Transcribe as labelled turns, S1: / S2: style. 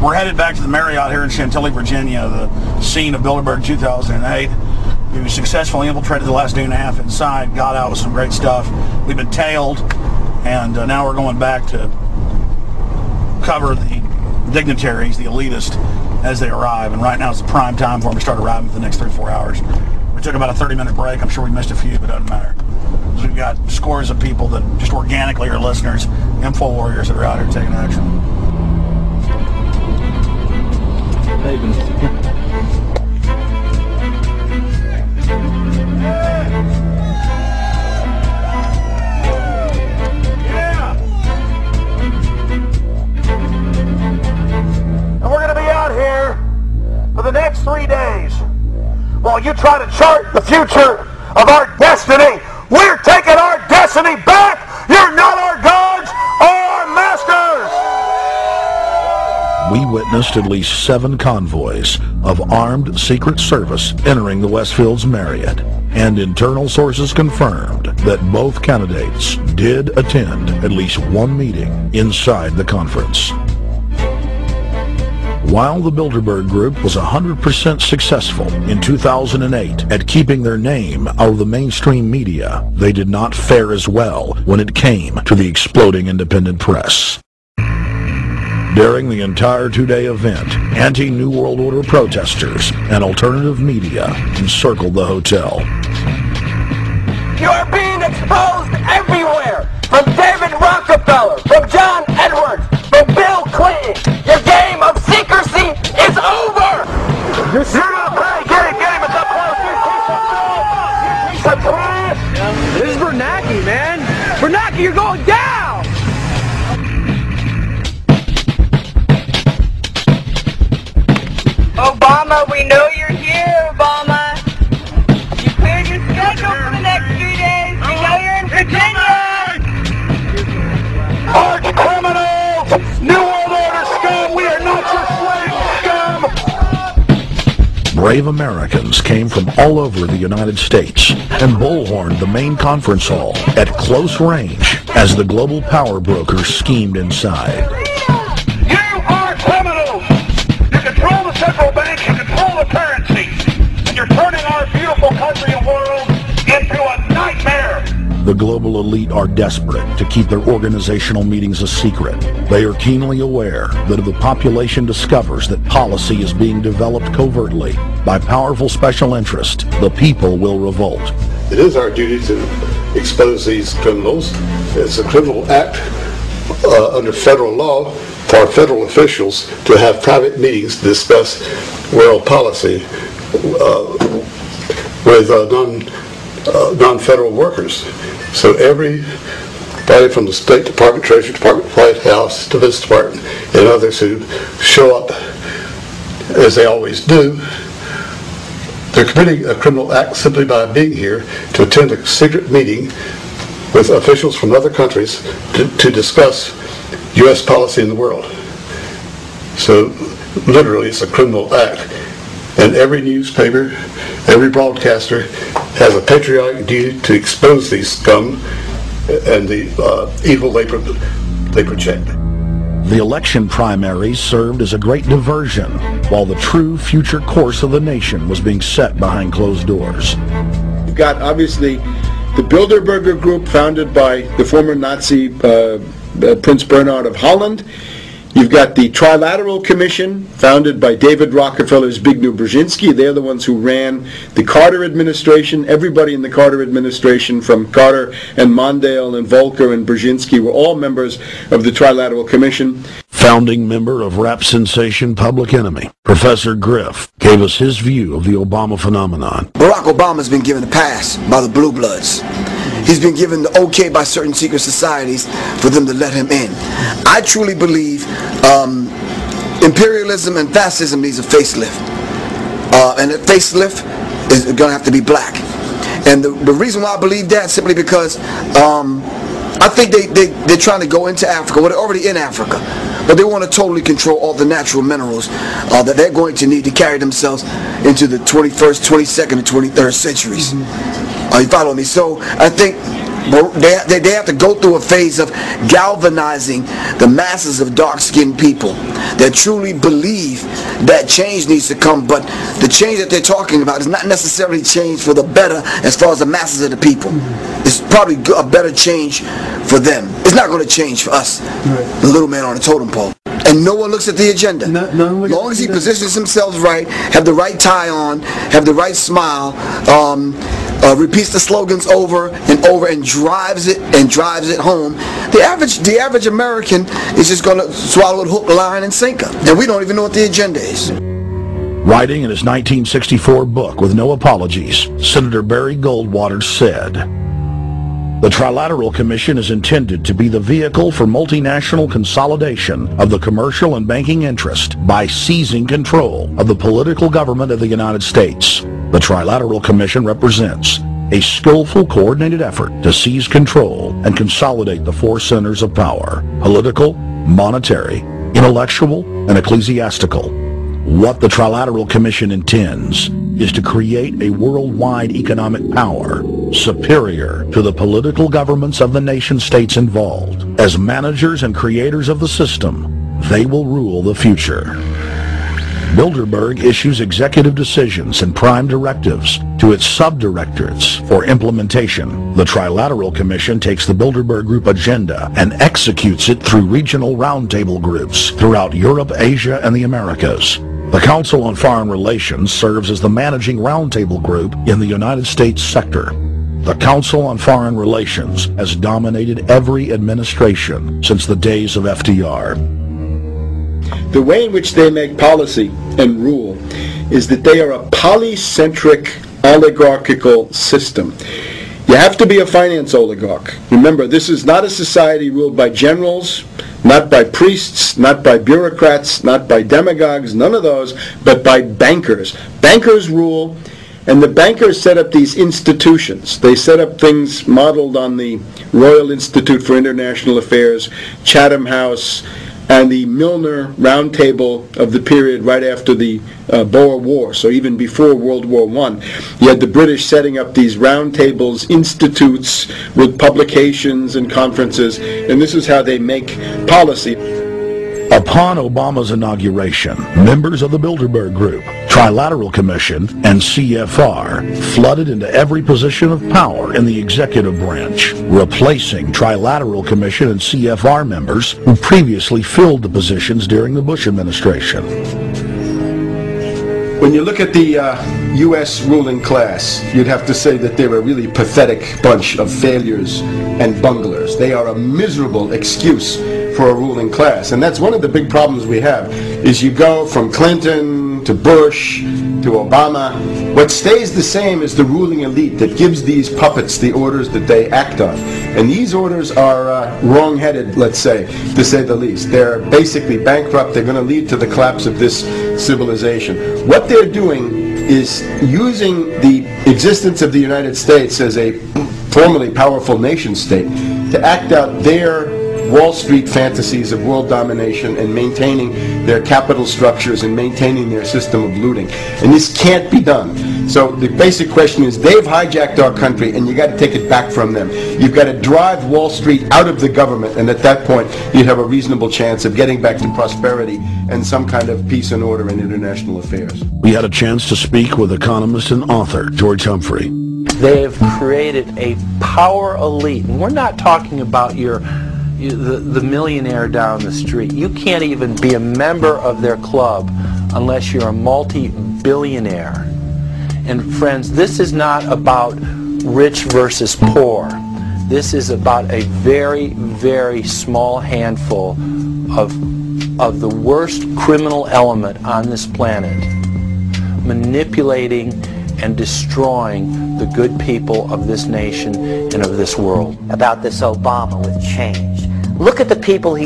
S1: We're headed back to the Marriott here in Chantilly, Virginia, the scene of Bilderberg 2008. We successfully infiltrated the last day and a half inside, got out with some great stuff. We've been tailed, and now we're going back to cover the dignitaries, the elitists, as they arrive. And right now is the prime time for them to start arriving for the next 3 or 4 hours. We took about a 30-minute break. I'm sure we missed a few, but it doesn't matter. So we've got scores of people that just organically are listeners, info warriors that are out here taking action.
S2: And we're going to be out here for the next 3 days while you try to chart the future of our destiny. We're taking our destiny back. You're not our gods or our masters.
S3: We witnessed at least 7 convoys of armed Secret Service entering the Westfield's Marriott, and internal sources confirmed that both candidates did attend at least one meeting inside the conference. While the Bilderberg Group was 100% successful in 2008 at keeping their name out of the mainstream media, they did not fare as well when it came to the exploding independent press. During the entire 2-day event, anti-New World Order protesters and alternative media encircled the hotel.
S2: You are being exposed everywhere, from David Rockefeller, from John Edwards, from Bill Clinton. Your game of secrecy is over. You're not playing game. It's up close. You piece of trash.
S4: This is Bernanke, man. Bernanke, you're going down.
S5: Obama, we know you're here, Obama. You cleared your schedule for the next 3 days. We know you're in Virginia.
S2: Arch criminals! New World Order scum! We are not your slave scum!
S3: Brave Americans came from all over the United States and bullhorned the main conference hall at close range as the global power brokers schemed inside.
S2: You are criminals! You control the central bank, you control the currency, and you're turning our beautiful country and world into a nightmare!
S3: The global elite are desperate to keep their organizational meetings a secret. They are keenly aware that if the population discovers that policy is being developed covertly by powerful special interest, the people will revolt.
S6: It is our duty to expose these criminals. It's a criminal act under federal law for federal officials to have private meetings to discuss world policy with non-federal workers. So everybody from the State Department, Treasury Department, White House, Defense Department, and others who show up, as they always do, they're committing a criminal act simply by being here to attend a secret meeting with officials from other countries to discuss U.S. policy in the world. So literally it's a criminal act. And every newspaper, every broadcaster has a patriotic duty to expose these scum and the evil they project.
S3: The election primaries served as a great diversion while the true future course of the nation was being set behind closed doors.
S7: You've got obviously the Bilderberger Group, founded by the former Nazi Prince Bernhard of Holland. You've got the Trilateral Commission, founded by David Rockefeller's Zbigniew Brzezinski. They're the ones who ran the Carter administration. Everybody in the Carter administration, from Carter and Mondale and Volcker and Brzezinski, were all members of the Trilateral Commission.
S3: Founding member of rap sensation Public Enemy, Professor Griff, gave us his view of the Obama phenomenon.
S8: Barack Obama's been given a pass by the Blue Bloods. He's been given the okay by certain secret societies for them to let him in. I truly believe imperialism and fascism needs a facelift. And that facelift is going to have to be black. And the reason why I believe that, simply because I think they're trying to go into Africa. Well, they're already in Africa. But they want to totally control all the natural minerals that they're going to need to carry themselves into the 21st, 22nd, and 23rd centuries. You follow me? So I think they have to go through a phase of galvanizing the masses of dark-skinned people that truly believe that change needs to come, but the change that they're talking about is not necessarily change for the better as far as the masses of the people. It's probably a better change for them. It's not going to change for us, the little man on the totem pole. And no one looks at the agenda. As long as he positions himself right, have the right tie on, have the right smile, repeats the slogans over and over and drives it home, the average American is just going to swallow it hook, line, and sinker. And we don't even know what the agenda is.
S3: Writing in his 1964 book, With No Apologies, Senator Barry Goldwater said, "The Trilateral Commission is intended to be the vehicle for multinational consolidation of the commercial and banking interest by seizing control of the political government of the United States. The Trilateral Commission represents a skillful, coordinated effort to seize control and consolidate the four centers of power: political, monetary, intellectual, and ecclesiastical. What the Trilateral Commission intends is to create a worldwide economic power superior to the political governments of the nation-states involved. As managers and creators of the system, they will rule the future." Bilderberg issues executive decisions and prime directives to its subdirectorates for implementation. The Trilateral Commission takes the Bilderberg Group agenda and executes it through regional roundtable groups throughout Europe, Asia, and the Americas. The Council on Foreign Relations serves as the managing roundtable group in the United States sector. The Council on Foreign Relations has dominated every administration since the days of FDR.
S7: The way in which they make policy and rule is that they are a polycentric oligarchical system. You have to be a finance oligarch. Remember, this is not a society ruled by generals, not by priests, not by bureaucrats, not by demagogues, none of those, but by bankers. Bankers rule, and the bankers set up these institutions. They set up things modeled on the Royal Institute for International Affairs, Chatham House, and the Milner Roundtable of the period right after the Boer War, so even before World War I. You had the British setting up these roundtables, institutes with publications and conferences, and this is how they make policy.
S3: Upon Obama's inauguration, members of the Bilderberg Group, Trilateral Commission, and CFR flooded into every position of power in the executive branch, replacing Trilateral Commission and CFR members who previously filled the positions during the Bush administration.
S7: When you look at the U.S. ruling class, you'd have to say that they're a really pathetic bunch of failures and bunglers. They are a miserable excuse for a ruling class. And that's one of the big problems we have, is you go from Clinton to Bush to Obama. What stays the same is the ruling elite that gives these puppets the orders that they act on. And these orders are wrong-headed, let's say, to say the least. They're basically bankrupt. They're going to lead to the collapse of this civilization. What they're doing is using the existence of the United States as a formerly powerful nation-state to act out their Wall Street fantasies of world domination and maintaining their capital structures and maintaining their system of looting. And this can't be done. So the basic question is, they've hijacked our country and you got to take it back from them. You've got to drive Wall Street out of the government, and at that point you'd have a reasonable chance of getting back to prosperity and some kind of peace and order in international affairs.
S3: We had a chance to speak with economist and author George Humphrey.
S9: They have created a power elite, and we're not talking about the millionaire down the street. You can't even be a member of their club unless you're a multi-billionaire. And friends, this is not about rich versus poor. This is about a very, very small handful of the worst criminal element on this planet, manipulating and destroying the good people of this nation and of this world.
S10: About this Obama with change. Look at the people he's